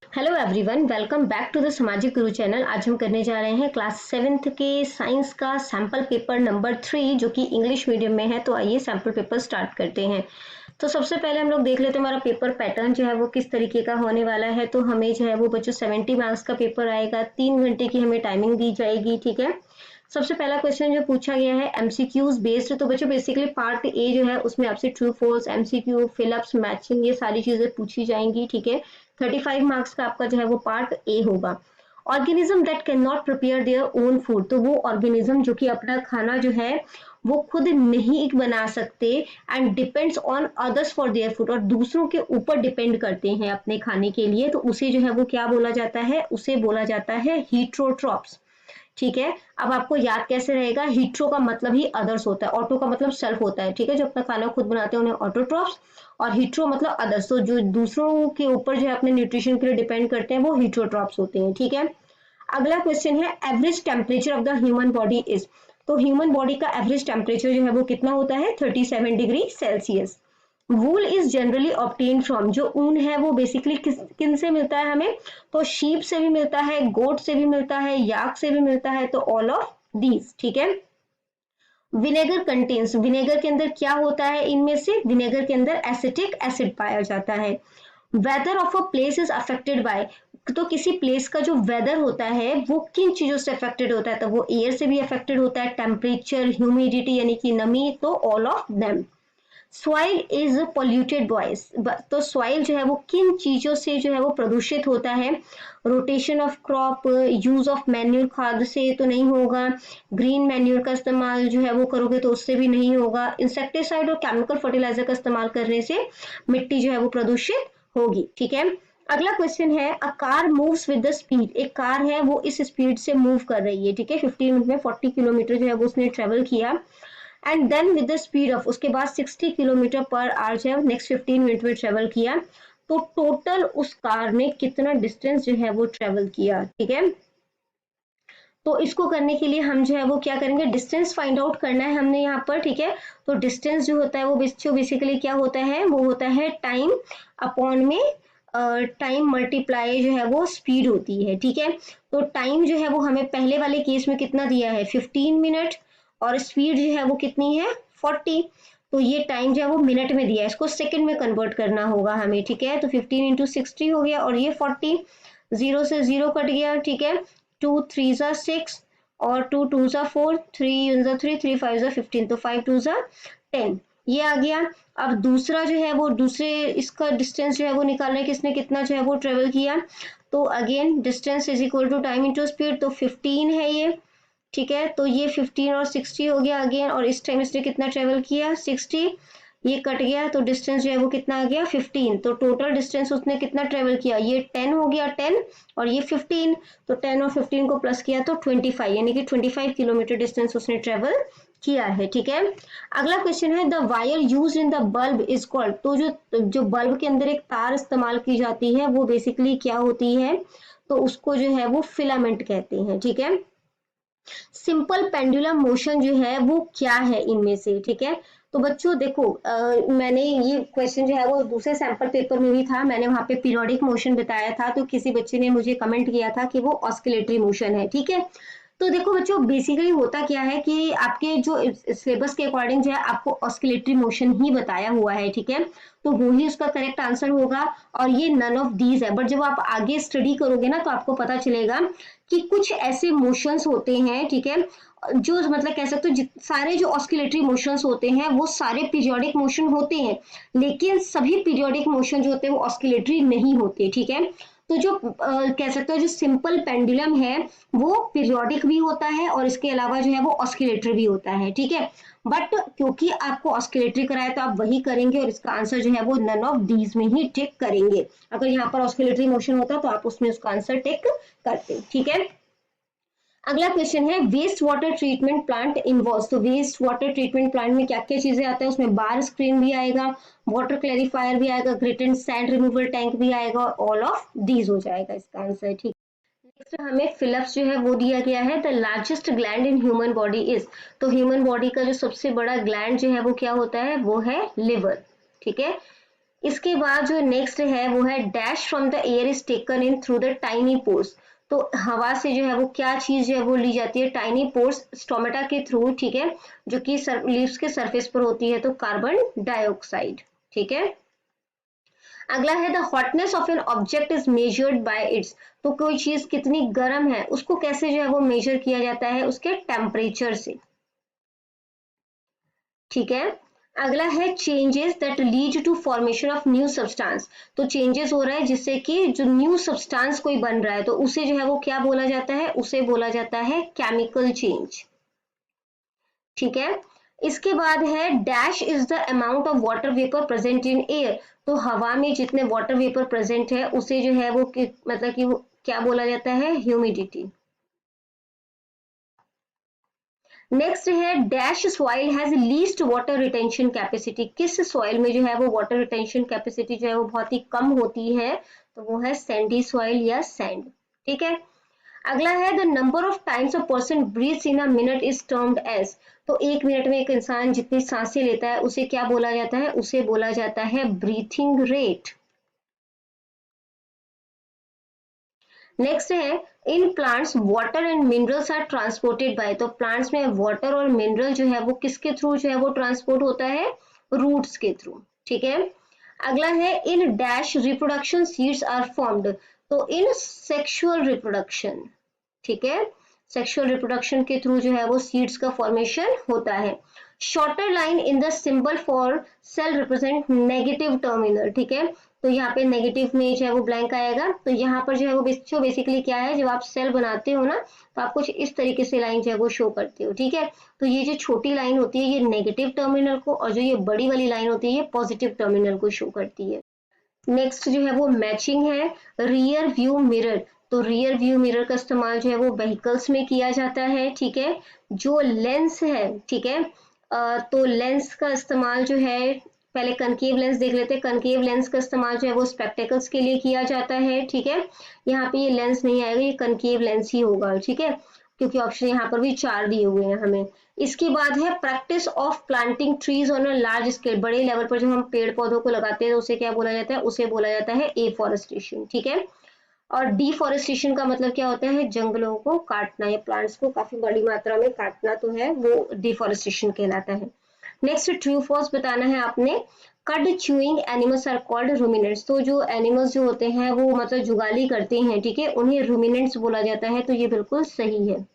Hello everyone, welcome back to the Samajik Guru channel. आज हम करने जा रहे हैं क्लास 7th के साइंस का सैम्पल पेपर नंबर 3 जो कि इंग्लिश मीडियम में है। तो आइए सैम्पल पेपर स्टार्ट करते हैं। तो सबसे पहले हम लोग देख लेते हैं हमारा पेपर पैटर्न जो है वो किस तरीके का होने वाला है। तो हमें जो है वो बच्चों 70 मार्क्स का पेपर आएगा, 3 घंटे की हमें टाइमिंग दी जाएगी। ठीक है, सबसे पहला क्वेश्चन जो पूछा गया है एमसीक्यूज बेस्ड। तो बच्चों बेसिकली पार्ट ए जो है उसमें आपसे true false, MCQ, fillups, matching, ये सारी चीजें पूछी जाएंगी। ठीक है, 35 मार्क्स का आपका जो है वो पार्ट ए होगा। Organism that can not prepare their own food, तो वो ऑर्गेनिज्म जो कि अपना खाना जो है वो खुद नहीं बना सकते and depends on others for their food, और दूसरों के ऊपर डिपेंड करते हैं अपने खाने के लिए, तो उसे जो है वो क्या बोला जाता है, उसे बोला जाता है हीट्रोट्रॉप्स। ठीक है, अब आपको याद कैसे रहेगा, हीट्रो का मतलब ही अदर्स होता है, ऑटो का मतलब सेल्फ होता है। ठीक है, जो अपना खाना खुद बनाते हैं उन्हें ऑटोट्रॉप्स, और हीट्रो मतलब अदर्स, तो जो दूसरों के ऊपर जो है अपने न्यूट्रिशन के लिए डिपेंड करते हैं वो हीट्रोट्रॉप्स होते हैं। ठीक है, अगला क्वेश्चन है average temperature of the human body is. तो ह्यूमन बॉडी का एवरेज टेम्परेचर जो है वो कितना होता है, 37 degree Celsius. Wool is generally obtain from, जो ऊन है वो बेसिकली किन से मिलता है हमें, तो शीप से भी मिलता है, गोट से भी मिलता है, याक से भी मिलता है, तो ऑल ऑफ दीज। ठीक है, विनेगर कंटेन्स, विनेगर के अंदर क्या होता है, इनमें से विनेगर के अंदर एसिटिक एसिड पाया जाता है। Weather of a place is affected by, तो किसी प्लेस का जो वेदर होता है वो किन चीजों से अफेक्टेड होता है, तो वो एयर से भी अफेक्टेड होता है, टेम्परेचर, ह्यूमिडिटी यानी कि नमी, तो all of them. Soil is polluted boys, तो सॉइल जो है वो किन चीजों से जो है वो प्रदूषित होता है, rotation of crop, use of manure, खाद से तो नहीं होगा, ग्रीन मैन्यूर का इस्तेमाल जो है वो करोगे तो उससे भी नहीं होगा, इंसेक्टिसाइड और केमिकल फर्टिलाइजर का इस्तेमाल करने से मिट्टी जो है वो प्रदूषित होगी। ठीक है, अगला क्वेश्चन है a car moves with the speed, एक कार है वो इस स्पीड से मूव कर रही है। ठीक है, 15 मिनट में 40 किलोमीटर जो है वो उसने ट्रेवल किया, and then with the speed of, उसके बाद 60 किलोमीटर पर आवर जो है नेक्स्ट 15 मिनट में ट्रेवल किया, तो टोटल उस कार ने कितना डिस्टेंस जो है वो ट्रेवल किया। ठीक है, तो इसको करने के लिए हम जो है वो क्या करेंगे, डिस्टेंस फाइंड आउट करना है हमने यहाँ पर। ठीक है, तो डिस्टेंस जो होता है वो बेसिकली क्या होता है, वो होता है टाइम अपॉन में टाइम मल्टीप्लाई जो है वो स्पीड होती है। ठीक है, तो टाइम जो है वो हमें पहले वाले केस में कितना दिया है, 15 मिनट, और स्पीड जो है वो कितनी है, 40। तो ये टाइम जो है वो मिनट में दिया है, इसको सेकंड में कन्वर्ट करना होगा हमें। ठीक है, तो 15 इंटू 60 हो गया, और ये 40, जीरो से जीरो कट गया। ठीक है, 2 3 जा 6 और 2 2 जा 4, 3 जा 3, 3 5 जा 15, तो 5 2 जा 10, ये आ गया। अब दूसरा जो है वो दूसरे इसका डिस्टेंस जो है वो निकालना है, किसने कितना जो है वो ट्रेवल किया, तो again distance is equal to time into speed, तो 15 है ये। ठीक है, तो ये 15 और 60 हो गया अगेन, और इस टाइम इसने कितना ट्रेवल किया, 60, ये कट गया तो डिस्टेंस जो है वो कितना आ गया, 15, तो टोटल डिस्टेंस उसने कितना ट्रेवल किया, ये 10 हो गया, 10 और ये 15, तो 10 और 15 को प्लस किया तो 25, यानी कि 25 किलोमीटर डिस्टेंस उसने ट्रेवल किया है। ठीक है, अगला क्वेश्चन है the wire use in the bulb is called, तो जो बल्ब के अंदर एक तार इस्तेमाल की जाती है वो बेसिकली क्या होती है, तो उसको जो है वो फिलामेंट कहते हैं। ठीक है, सिंपल पेंडुलम मोशन जो है वो क्या है इनमें से। ठीक है, तो बच्चों देखो मैंने ये क्वेश्चन जो है वो दूसरे सैंपल पेपर में भी था, मैंने वहां पे पीरियोडिक मोशन बताया था, तो किसी बच्चे ने मुझे कमेंट किया था कि वो ऑस्किलेटरी मोशन है। ठीक है, तो देखो बच्चों बेसिकली होता क्या है कि आपके जो सिलेबस के अकॉर्डिंग जो है आपको ऑस्किलेटरी मोशन ही बताया हुआ है। ठीक है, तो वो ही उसका करेक्ट आंसर होगा, और ये नन ऑफ दीज है, बट जब आप आगे स्टडी करोगे ना तो आपको पता चलेगा कि कुछ ऐसे मोशंस होते हैं। ठीक है, जो मतलब कह सकते हो सारे जो ऑस्किलेटरी मोशंस होते हैं वो सारे पीरियोडिक मोशन होते हैं, लेकिन सभी पीरियोडिक मोशन जो होते हैं वो ऑस्किलेटरी नहीं होते। ठीक है, तो जो कह सकते हो जो सिंपल पेंडुलम है वो पीरियोडिक भी होता है, और इसके अलावा जो है वो ऑस्किलेटरी भी होता है। ठीक है, बट क्योंकि आपको ऑस्किलेटरी कराया तो आप वही करेंगे, और इसका आंसर जो है वो नन ऑफ दीज में ही टिक करेंगे। अगर यहाँ पर ऑस्किलेटरी मोशन होता तो आप उसमें उसका आंसर टिक करते। ठीक है, अगला क्वेश्चन है waste water treatment plant involve, तो वेस्ट वाटर ट्रीटमेंट प्लांट में क्या क्या चीजें आती है, उसमें बार स्क्रीन भी आएगा, वाटर क्लैरिफायर भी आएगा, great and sand removal tank भी आएगा, ऑल ऑफ दीज हो जाएगा इसका आंसर। ठीक, नेक्स्ट हमें फिलअप्स जो है वो दिया गया है the largest gland in human body is, तो ह्यूमन बॉडी का जो सबसे बड़ा ग्लैंड जो है वो क्या होता है, वो है लिवर। ठीक है, इसके बाद जो नेक्स्ट है वो है dash from the air is taken in through the tiny pores. तो हवा से जो है वो क्या चीज जो है वो ली जाती है टाइनी पोर्स स्टोमेटा के थ्रू, ठीक है, जो कि लीव्स के सरफेस पर होती है, तो कार्बन डाइऑक्साइड, ठीक है। अगला है the hotness of an object is measured by it's. तो कोई चीज कितनी गर्म है उसको कैसे जो है वो मेजर किया जाता है, उसके टेम्परेचर से, ठीक है। अगला है changes that lead to formation of new substance. तो चेंजेस हो रहा है जिससे कि जो न्यू सब्सटेंस कोई बन रहा है तो उसे जो है वो क्या बोला जाता है, उसे बोला जाता है केमिकल चेंज, ठीक है। इसके बाद है dash is the amount of water vapour present in air. तो हवा में जितने वाटर वेपर प्रेजेंट है उसे जो है वो मतलब कि वो क्या बोला जाता है, ह्यूमिडिटी। नेक्स्ट है dash soil has least water retention capacity. किस सॉइल में जो है वो वाटर रिटेंशन कैपेसिटी जो है वो बहुत ही कम होती है, तो वो है सैंडी सॉइल या सैंड, ठीक है। अगला है the number of times a person breathes in a minute is termed as. तो एक मिनट में एक इंसान जितनी सांसें लेता है उसे क्या बोला जाता है, उसे बोला जाता है ब्रीथिंग रेट। नेक्स्ट है in plants water and minerals are transported by. तो प्लांट्स में वाटर और मिनरल जो है वो किसके थ्रू जो है वो ट्रांसपोर्ट होता है, रूट्स के थ्रू, ठीक है। अगला है in dash reproduction seeds are formed. तो इन सेक्सुअल रिप्रोडक्शन, ठीक है, सेक्सुअल रिप्रोडक्शन के थ्रू जो है वो सीड्स का फॉर्मेशन होता है। Shorter line in the symbol for sale represent negative terminal, ठीक है। तो यहाँ पे नेगेटिव में जो है वो ब्लैंक आएगा। तो यहाँ पर जो है वो बेसिकली क्या है, जब आप सेल बनाते हो ना तो आप कुछ इस तरीके से लाइन जो है वो शो करते हो, ठीक है। तो ये जो छोटी लाइन होती है ये नेगेटिव टर्मिनल को, और जो ये बड़ी वाली लाइन होती है ये पॉजिटिव टर्मिनल को शो करती है। नेक्स्ट जो है वो मैचिंग है रियर व्यू मिरर। तो रियर व्यू मिरर का इस्तेमाल जो है वो व्हीकल्स में किया जाता है, ठीक है। जो लेंस है, ठीक है, तो लेंस का इस्तेमाल जो है, पहले कनकेव लेंस देख लेते हैं। कनकेव लेंस का इस्तेमाल जो है वो स्पेक्टेकल्स के लिए किया जाता है, ठीक है। यहाँ पे ये लेंस नहीं आएगा, ये कनकेव लेंस ही होगा, ठीक है, क्योंकि ऑप्शन यहाँ पर भी 4 दिए हुए हैं हमें। इसके बाद है practice of planting trees on a large scale. बड़े लेवल पर जब हम पेड़ पौधों को लगाते हैं तो उसे क्या बोला जाता है, उसे बोला जाता है एफॉरेस्टेशन, ठीक है। और डिफॉरेस्टेशन का मतलब क्या होता है, जंगलों को काटना या प्लांट्स को काफी बड़ी मात्रा में काटना, तो है वो डिफॉरेस्टेशन कहलाता है। नेक्स्ट ट्रू फॉल्स बताना है आपने। Cud chewing animals are called ruminants. तो जो एनिमल्स जो होते हैं वो मतलब जुगाली करते हैं, ठीक है, उन्हें रूमिनेंट्स बोला जाता है, तो ये बिल्कुल सही है।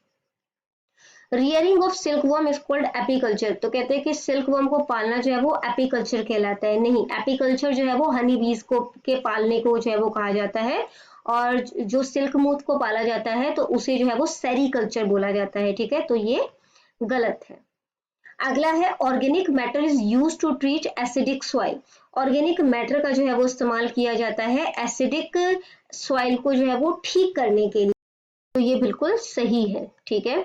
Rearing of silk worm is called apiculture. तो कहते हैं कि सिल्क वर्म को पालना जो है वो एपीकल्चर कहलाता है। नहीं, एपीकल्चर जो है वो हनी बीज को के पालने को जो है वो कहा जाता है, और जो सिल्क मूथ को पाला जाता है तो उसे जो है वो सेरीकल्चर बोला जाता है, ठीक है, तो ये गलत है। अगला है organic matter is use to treat acidic soil. Organic matter का जो है वो इस्तेमाल किया जाता है एसिडिक सॉइल को जो है वो ठीक करने के लिए, तो ये बिल्कुल सही है, ठीक है।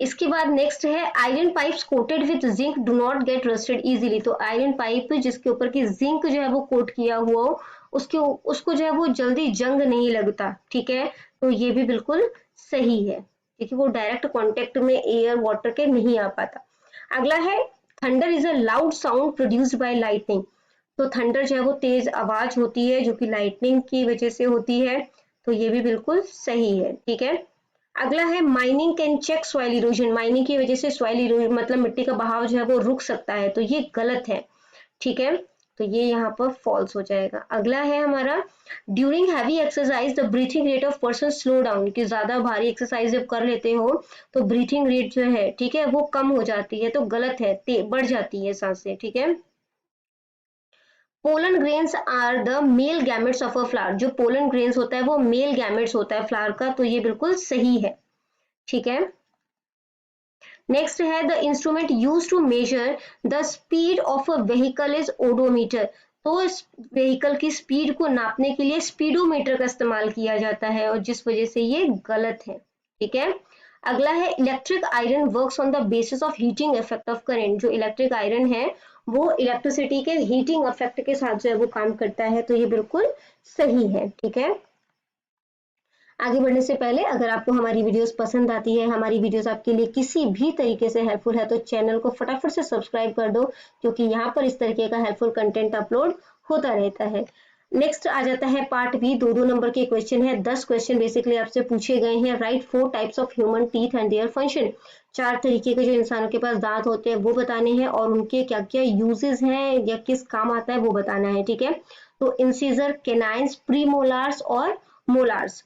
इसके बाद नेक्स्ट है iron pipes coated with zinc do not get rusted easily. तो आयरन पाइप जिसके ऊपर की जिंक जो है वो कोट किया हुआ हो उसको जो है वो जल्दी जंग नहीं लगता, ठीक है, तो ये भी बिल्कुल सही है, क्योंकि वो डायरेक्ट कांटेक्ट में एयर वाटर के नहीं आ पाता। अगला है thunder is a loud sound produced by lightning. तो थंडर जो है वो तेज आवाज होती है जो कि लाइटनिंग की वजह से होती है, तो ये भी बिल्कुल सही है, ठीक है। अगला है mining can check soil erosion. Mining की वजह से सॉइल इरोजन मतलब मिट्टी का बहाव जो है वो रुक सकता है, तो ये गलत है, ठीक है, तो ये यहाँ पर फॉल्स हो जाएगा। अगला है हमारा during heavy exercise the breathing rate of person slow down. कि ज्यादा भारी एक्सरसाइज जब कर लेते हो तो ब्रीथिंग रेट जो है, ठीक है, वो कम हो जाती है, तो गलत है, बढ़ जाती है सांसें, ठीक है। Pollen grains are the male gametes of a flower. जो पोलन ग्रेन्स होता है वो मेल गैमेट्स होता है फ्लावर का, तो ये बिल्कुल सही है, ठीक है। नेक्स्ट है the instrument use to measure the speed of a vehicle is odometer. तो इस व्हीकल की स्पीड को नापने के लिए स्पीडोमीटर का इस्तेमाल किया जाता है, और जिस वजह से ये गलत है, ठीक है। अगला है electric iron works on the basis of heating effect of current. जो इलेक्ट्रिक आयरन है वो इलेक्ट्रिसिटी के हीटिंग इफेक्ट के साथ जो है वो काम करता है, तो ये बिल्कुल सही है, ठीक है। आगे बढ़ने से पहले अगर आपको हमारी वीडियोस पसंद आती है, हमारी वीडियोस आपके लिए किसी भी तरीके से हेल्पफुल है, तो चैनल को फटाफट से सब्सक्राइब कर दो, क्योंकि यहाँ पर इस तरीके का हेल्पफुल कंटेंट अपलोड होता रहता है। नेक्स्ट आ जाता है पार्ट बी, 2 नंबर के क्वेश्चन है। 10 क्वेश्चन बेसिकली आपसे पूछे गए हैं। Right 4 types of human teeth and their function. 4 तरीके के जो इंसानों के पास दांत होते हैं वो बताने हैं और उनके क्या क्या यूजेस हैं या किस काम आता है वो बताना है, ठीक है। तो इंसीजर, केनाइन्स, प्रीमोलार्स और मोलार्स,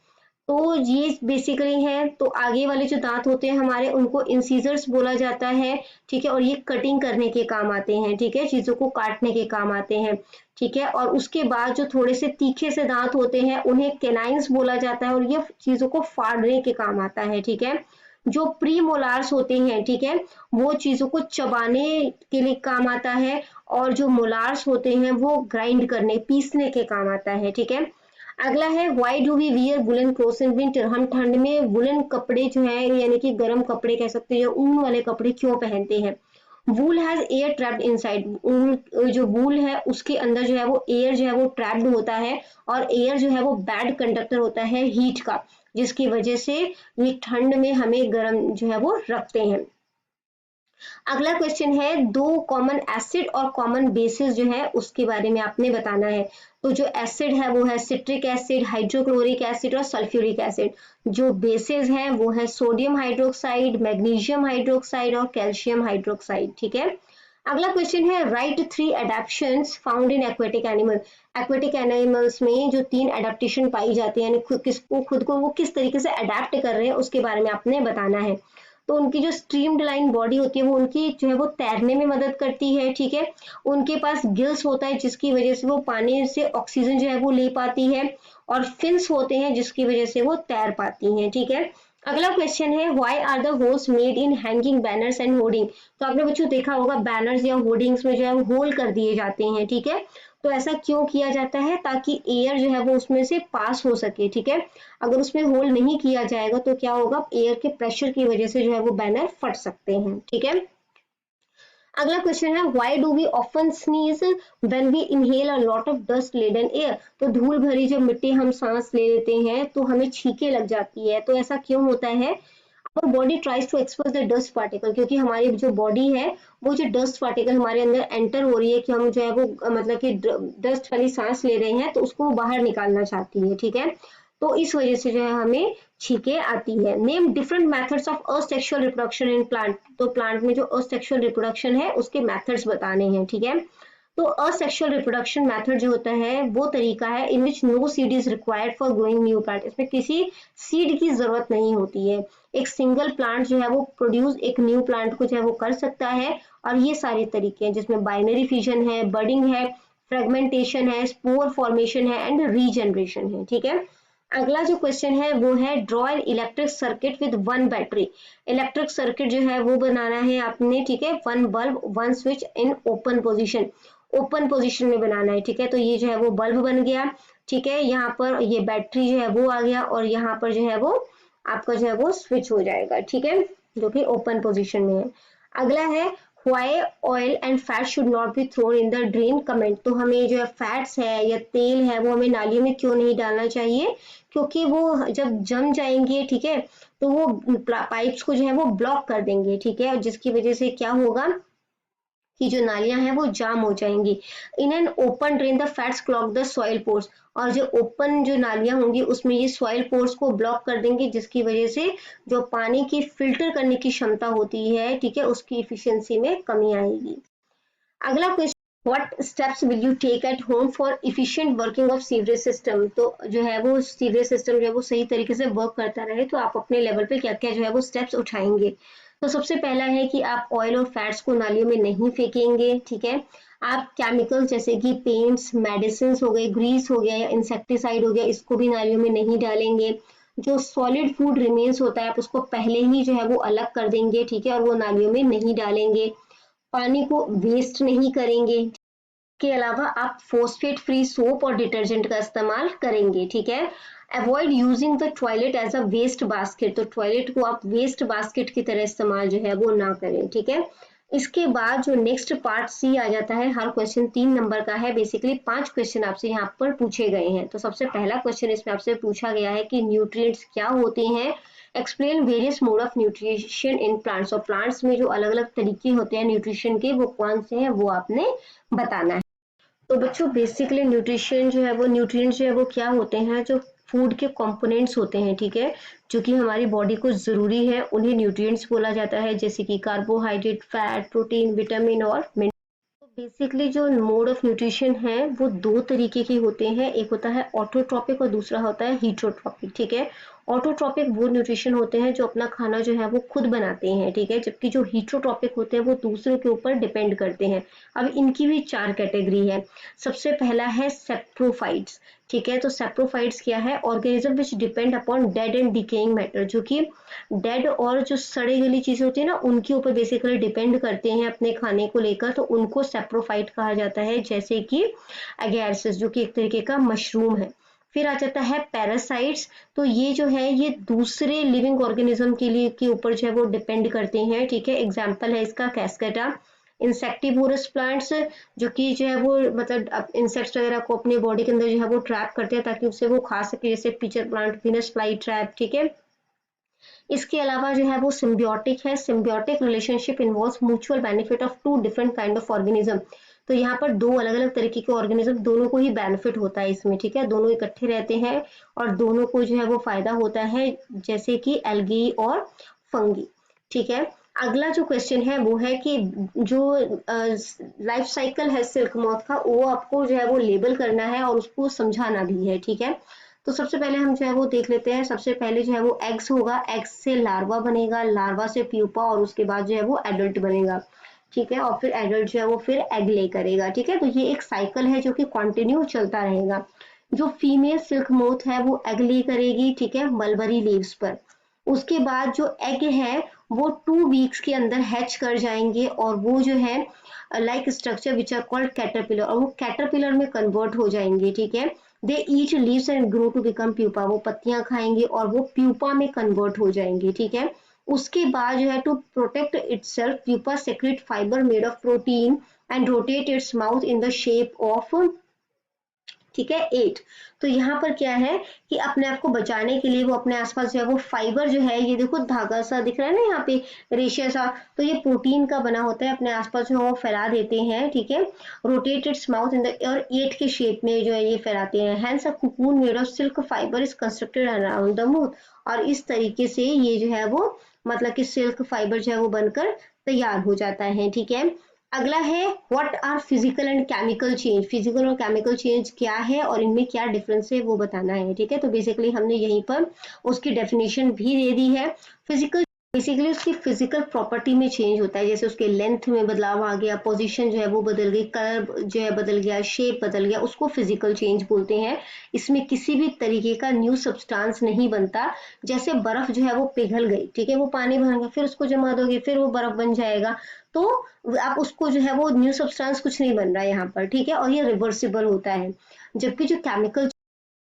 तो ये बेसिकली है। तो आगे वाले जो दांत होते हैं हमारे उनको इंसीजर्स बोला जाता है, ठीक है। और ये कटिंग करने के काम आते हैं, ठीक है, चीजों को काटने के काम आते हैं, ठीक है। और उसके बाद जो थोड़े से तीखे से दांत होते हैं उन्हें केनाइन्स बोला जाता है और ये चीजों को फाड़ने के काम आता है, ठीक है। जो प्री मोलार्स होते हैं, ठीक है, वो चीजों को चबाने के लिए काम आता है। और जो मोलार्स होते हैं वो ग्राइंड करने, पीसने के काम आता है, ठीक है। अगला है why do we wear woollen clothes in winter. हम ठंड में वुलन कपड़े जो है यानी कि गर्म कपड़े कह सकते हैं, ऊन वाले कपड़े क्यों पहनते हैं। वूल हैज एयर ट्रैप्ड इनसाइड। ऊन जो वूल है उसके अंदर जो है वो एयर जो है वो ट्रैप्ड होता है और एयर जो है वो बैड कंडक्टर होता है हीट का, जिसकी वजह से ये ठंड में हमें गर्म जो है वो रखते हैं। अगला क्वेश्चन है दो कॉमन एसिड और कॉमन बेसिस जो है उसके बारे में आपने बताना है। तो जो एसिड है वो है सिट्रिक एसिड, हाइड्रोक्लोरिक एसिड और सल्फ्यूरिक एसिड। जो बेसिस है वो है सोडियम हाइड्रोक्साइड, मैग्नीशियम हाइड्रोक्साइड और कैल्शियम हाइड्रोक्साइड, ठीक है। अगला क्वेश्चन है write 3 adaptations found in aquatic animal. Aquatic animals में जो 3 एडेप्टेशन पाई जाती है, यानी खुद को वो किस तरीके से अडेप्ट कर रहे हैं उसके बारे में आपने बताना है। तो उनकी जो स्ट्रीम्ड लाइन बॉडी होती है वो उनकी जो है वो तैरने में मदद करती है, ठीक है। उनके पास गिल्स होता है जिसकी वजह से वो पानी से ऑक्सीजन जो है वो ले पाती है। और फिन्स होते हैं जिसकी वजह से वो तैर पाती हैं, ठीक है। अगला क्वेश्चन है why are the holes made in hanging banners and hoarding. तो आपने बच्चों देखा होगा बैनर्स या होर्डिंग्स में जो है होल कर दिए जाते हैं, ठीक है। तो ऐसा क्यों किया जाता है, ताकि एयर जो है वो उसमें से पास हो सके, ठीक है। अगर उसमें होल नहीं किया जाएगा तो क्या होगा, एयर के प्रेशर की वजह से जो है वो बैनर फट सकते हैं, ठीक है। अगला क्वेश्चन है why do we often sneeze when we inhale a lot of dust laden air. तो धूल भरी जब मिट्टी हम सांस ले लेते हैं तो हमें छींके लग जाती है, तो ऐसा क्यों होता है। और body tries to expose the dust particle, क्योंकि हमारी जो बॉडी है वो जो डस्ट पार्टिकल हमारे अंदर एंटर हो रही है कि हम जो है वो मतलब कि डस्ट वाली सांस ले रहे हैं तो उसको बाहर निकालना चाहती है, ठीक है। तो इस वजह से जो है हमें छींके आती है। Name different methods of asexual reproduction in plant. तो प्लांट में जो असेक्सुअल रिप्रोडक्शन है उसके मेथड्स बताने हैं, ठीक है। तो असेक्सुअल रिप्रोडक्शन मेथड जो होता है वो तरीका है in which no seed is required for growing new plant. इसमें किसी सीड की जरूरत नहीं होती है। एक सिंगल प्लांट जो है वो प्रोड्यूस एक न्यू प्लांट को जो है वो कर सकता है। और ये सारे तरीके हैं जिसमें बाइनरी फिजन है, बडिंग है, फ्रेगमेंटेशन है, स्पोर फॉर्मेशन है एंड रीजनरेशन है, ठीक है। अगला जो क्वेश्चन है वो है draw an electric circuit with one battery. Electric circuit जो है वो बनाना है आपने, ठीक है। One bulb, one switch in open position, open position में बनाना है, ठीक है। तो ये जो है वो बल्ब बन गया, ठीक है। यहाँ पर ये बैटरी जो है वो आ गया और यहाँ पर जो है वो आपका जो है वो स्विच हो जाएगा, ठीक है, जो कि ओपन पोजीशन में है। अगला है why oil and fat should not be thrown in the drain, comment. तो हमें जो है फैट्स है या तेल है वो हमें नालियों में क्यों नहीं डालना चाहिए, क्योंकि वो जब जम जाएंगे, ठीक है, तो वो पाइप्स को जो है वो ब्लॉक कर देंगे, ठीक है। और जिसकी वजह से क्या होगा कि जो नालियां हैं वो जाम हो जाएंगी। In an open drain the fats clog the soil pores. और जो ओपन जो नालियां होंगी उसमें ये सॉइल पोर्स को ब्लॉक कर देंगे, जिसकी वजह से जो पानी की फिल्टर करने की क्षमता होती है, ठीक है, उसकी इफिशियंसी में कमी आएगी। अगला question what steps will you take at home for efficient working of sewerage system. तो जो है वो सीवरेज सिस्टम जो है वो सही तरीके से वर्क करता रहे तो आप अपने लेवल पे क्या क्या जो है वो स्टेप्स उठाएंगे। तो सबसे पहला है कि आप ऑयल और फैट्स को नालियों में नहीं फेंकेंगे, ठीक है। आप केमिकल्स जैसे कि पेंट्स, मेडिसिन हो गए, ग्रीस हो गया या इंसेक्टिसाइड हो गया, इसको भी नालियों में नहीं डालेंगे। जो सॉलिड फूड रिमेन्स होता है आप उसको पहले ही जो है वो अलग कर देंगे, ठीक है, और वो नालियों में नहीं डालेंगे। पानी को वेस्ट नहीं करेंगे। के अलावा आप फॉस्फेट फ्री सोप और डिटर्जेंट का इस्तेमाल करेंगे, ठीक है। Avoid using the toilet as a waste basket. तो टॉयलेट को आप वेस्ट बास्केट की तरह इस्तेमाल जो है वो ना करें, ठीक है। इसके बाद जो नेक्स्ट पार्ट सी आ जाता है, हर क्वेश्चन 3 नंबर का है। बेसिकली 5 क्वेश्चन आपसे यहाँ पर पूछे गए हैं। तो सबसे पहला क्वेश्चन इसमें आपसे पूछा गया है कि न्यूट्रिएंट्स क्या होते हैं। Explain various mode of nutrition in plants. और प्लांट्स में जो अलग अलग तरीके होते हैं न्यूट्रिशन के वो कौन से हैं वो आपने बताना है। तो बच्चों बेसिकली न्यूट्रिशन जो है वो न्यूट्रिएंट्स जो है वो क्या होते हैं, जो फूड के कंपोनेंट्स होते हैं, ठीक है, जो कि हमारी बॉडी को ज़रूरी है, उन्हें न्यूट्रिएंट्स बोला जाता है, जैसे कि कार्बोहाइड्रेट, फैट, प्रोटीन, विटामिन और मिनरल। बेसिकली जो मोड ऑफ न्यूट्रिशन है वो दो तरीके के होते हैं, एक होता है ऑटोट्रॉपिक और दूसरा होता है हीटरोट्रॉपिक, ठीक है। ऑटोट्रॉपिक वो न्यूट्रिशन होते हैं जो अपना खाना जो है वो खुद बनाते हैं, ठीक है, जबकि जो हीटरोट्रॉपिक होते हैं वो दूसरों के ऊपर डिपेंड करते हैं। अब इनकी भी चार कैटेगरी है। सबसे पहला है सेप्रोफाइट्स, ठीक है। तो सेप्रोफाइट्स क्या है, organism which depend upon dead and decaying matter, जो कि डेड और जो सड़ी गली चीजें होती है ना उनके ऊपर बेसिकली डिपेंड करते हैं अपने खाने को लेकर, तो उनको सेप्रोफाइट कहा जाता है, जैसे कि अगैरसिस जो कि एक तरीके का मशरूम है। फिर आ जाता है पैरासाइट्स, तो ये जो है ये दूसरे लिविंग ऑर्गेनिज्म के लिए के ऊपर जो है वो डिपेंड करते हैं, ठीक है। एग्जाम्पल है इसका कैस्केटा। इंसेक्टिवोरस प्लांट्स, जो कि जो है वो मतलब इंसेक्ट्स वगैरह को अपने बॉडी के अंदर जो है वो ट्रैप करते हैं ताकि उसे वो खा सके, जैसे pitcher plant, Venus fly trap, ठीक है। इसके अलावा जो है वो सिम्बियोटिक है। Symbiotic relationship involves mutual benefit of two different kind of organism. तो यहाँ पर दो अलग अलग तरीके के ऑर्गेनिज्म, दोनों को ही बेनिफिट होता है इसमें, ठीक है, दोनों इकट्ठे रहते हैं और दोनों को जो है वो फायदा होता है, जैसे कि एल्गी और फंगी, ठीक है। अगला जो क्वेश्चन है वो है कि जो लाइफ साइकिल है सिल्क मॉथ का, वो आपको जो है वो लेबल करना है और उसको समझाना भी है, ठीक है। तो सबसे पहले हम जो है वो देख लेते हैं। सबसे पहले जो है वो एग्स होगा, एग्स से लार्वा बनेगा, लार्वा से प्यूपा और उसके बाद जो है वो एडल्ट बनेगा, ठीक है। और फिर एडल्ट जो है वो फिर एग ले करेगा, ठीक है। तो ये एक साइकिल है जो कि कंटिन्यू चलता रहेगा। जो फीमेल सिल्क मोथ है वो एग ले करेगी, ठीक है, मलबरी लीव्स पर। उसके बाद जो एग है वो 2 वीक्स के अंदर हैच कर जाएंगे और वो जो है like structure which are called caterpillar, और वो कैटरपिलर में कन्वर्ट हो जाएंगे, ठीक है। They eat leaves and grow to become pupa, वो पत्तियां खाएंगे और वो प्यूपा में कन्वर्ट हो जाएंगे, ठीक है। उसके बाद जो है to protect itself pupa secrete fibre made of protein and rotate its mouth in the shape of, ठीक है, 8। तो यहाँ पर क्या है कि अपने आप को बचाने के लिए वो अपने आसपास जो है वो फाइबर जो है, ये देखो धागा सा दिख रहा है ना यहाँ पे, रेशा सा, तो ये प्रोटीन का बना होता है, अपने आसपास जो है वो फैला देते हैं, ठीक है। Rotate its mouth in the, और 8 के शेप में जो है ये फैलाते हैं। Hence a cocoon made of silk fibre is constructed around the mouth, और इस तरीके से ये जो है वो मतलब कि सिल्क फाइबर जो है वो बनकर तैयार हो जाता है, ठीक है। अगला है what are physical and chemical change, physical और केमिकल चेंज क्या है और इनमें क्या डिफरेंस है वो बताना है, ठीक है। तो बेसिकली हमने यहीं पर उसकी डेफिनेशन भी दे दी है। फिजिकल बेसिकली उसकी फिजिकल प्रॉपर्टी में चेंज होता है, जैसे उसके लेंथ में बदलाव आ गया, पोजीशन जो है वो बदल गई, कलर जो है बदल गया, शेप बदल गया, उसको फिजिकल चेंज बोलते हैं। इसमें किसी भी तरीके का न्यू सब्सटेंस नहीं बनता। जैसे बर्फ जो है वो पिघल गई, ठीक है, वो पानी भर गया, फिर उसको जमा दोगे फिर वो बर्फ बन जाएगा, तो आप उसको जो है वो न्यू सब्सटेंस कुछ नहीं बन रहा है यहाँ पर, ठीक है। और ये रिवर्सिबल होता है। जबकि जो केमिकल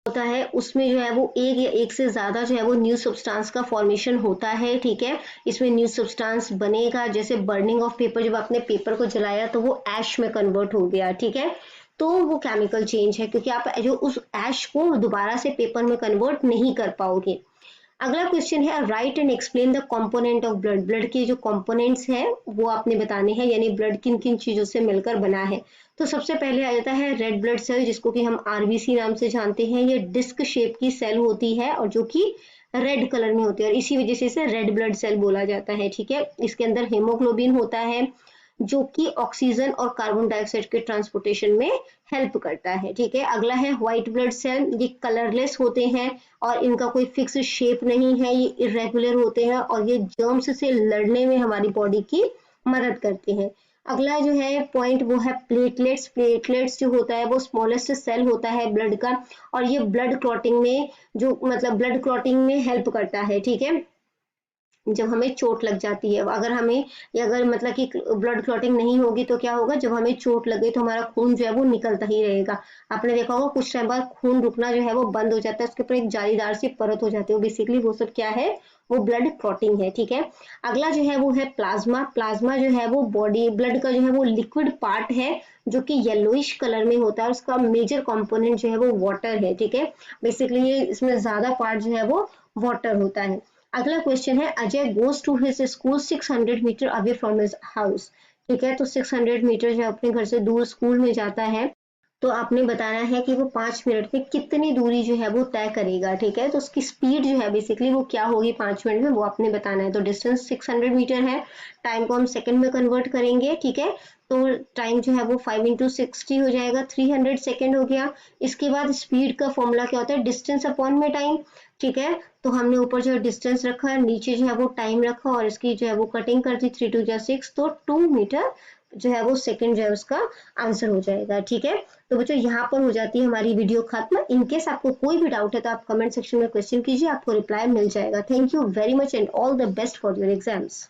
होता है उसमें जो है वो एक या एक से ज्यादा जो है वो न्यू सब्सटेंस का फॉर्मेशन होता है, ठीक है। इसमें न्यू सब्सटेंस बनेगा, जैसे बर्निंग ऑफ पेपर, जब आपने पेपर को जलाया तो वो ऐश में कन्वर्ट हो गया, ठीक है, तो वो केमिकल चेंज है, क्योंकि आप जो उस ऐश को दोबारा से पेपर में कन्वर्ट नहीं कर पाओगे। अगला क्वेश्चन है right and explain the component of blood, blood के जो कंपोनेंट्स हैं वो आपने बताने हैं, यानी ब्लड किन किन चीजों से मिलकर बना है। तो सबसे पहले आ जाता है रेड ब्लड सेल, जिसको कि हम आरबीसी नाम से जानते हैं। ये डिस्क शेप की सेल होती है और जो कि रेड कलर में होती है और इसी वजह से इसे रेड ब्लड सेल बोला जाता है, ठीक है। इसके अंदर हेमोग्लोबिन होता है जो कि ऑक्सीजन और कार्बन डाइऑक्साइड के ट्रांसपोर्टेशन में हेल्प करता है, ठीक है। अगला है व्हाइट ब्लड सेल, ये कलरलेस होते हैं और इनका कोई फिक्स शेप नहीं है, ये इरेगुलर होते हैं और ये जर्म्स से लड़ने में हमारी बॉडी की मदद करते हैं। अगला जो है पॉइंट वो है प्लेटलेट्स। प्लेटलेट्स जो होता है वो स्मॉलेस्ट सेल होता है ब्लड का और ये ब्लड क्लॉटिंग में जो मतलब ब्लड क्लॉटिंग में हेल्प करता है, ठीक है। जब हमें चोट लग जाती है, अगर हमें अगर मतलब कि ब्लड क्लॉटिंग नहीं होगी तो क्या होगा, जब हमें चोट लगे तो हमारा खून जो है वो निकलता ही रहेगा। आपने देखा होगा कुछ टाइम बाद खून रुकना जो है वो बंद हो जाता है, उसके ऊपर एक जालीदार सी परत हो जाती है, बेसिकली वो सब क्या है, वो ब्लड क्लॉटिंग है, ठीक है। अगला जो है वो है प्लाज्मा। प्लाज्मा जो है वो बॉडी ब्लड का जो है वो लिक्विड पार्ट है जो कि येलोइश कलर में होता है, उसका मेजर कंपोनेंट जो है वो वाटर है, ठीक है। बेसिकली ये इसमें ज्यादा पार्ट जो है वो वाटर होता है। अगला क्वेश्चन है Ajay goes to his school 600 metre away from his house, ठीक है। तो 600 मीटर जो अपने घर से दूर स्कूल में जाता है तो आपने बताना है कि वो 5 मिनट में कितनी दूरी जो है वो तय करेगा, ठीक है। तो उसकी स्पीड जो है बेसिकली वो क्या होगी 5 मिनट में, वो आपने बताना है। तो डिस्टेंस 600 मीटर है, टाइम को हम सेकंड में कन्वर्ट करेंगे, ठीक है। तो टाइम जो है वो 5 × 60 हो जाएगा, 300 सेकेंड हो गया। इसके बाद स्पीड का फॉर्मूला क्या होता है, डिस्टेंस अपॉन में टाइम, ठीक है। तो हमने ऊपर जो है डिस्टेंस रखा है, नीचे जो है वो टाइम रखा और इसकी जो है वो कटिंग कर दी, 3×2 = 6, तो 2 मीटर जो है वो सेकंड जो है उसका आंसर हो जाएगा, ठीक है। तो बच्चों यहाँ पर हो जाती है हमारी वीडियो खत्म। इनकेस आपको कोई भी डाउट है तो आप कमेंट सेक्शन में क्वेश्चन कीजिए, आपको रिप्लाई मिल जाएगा। Thank you very much and all the best for your exams.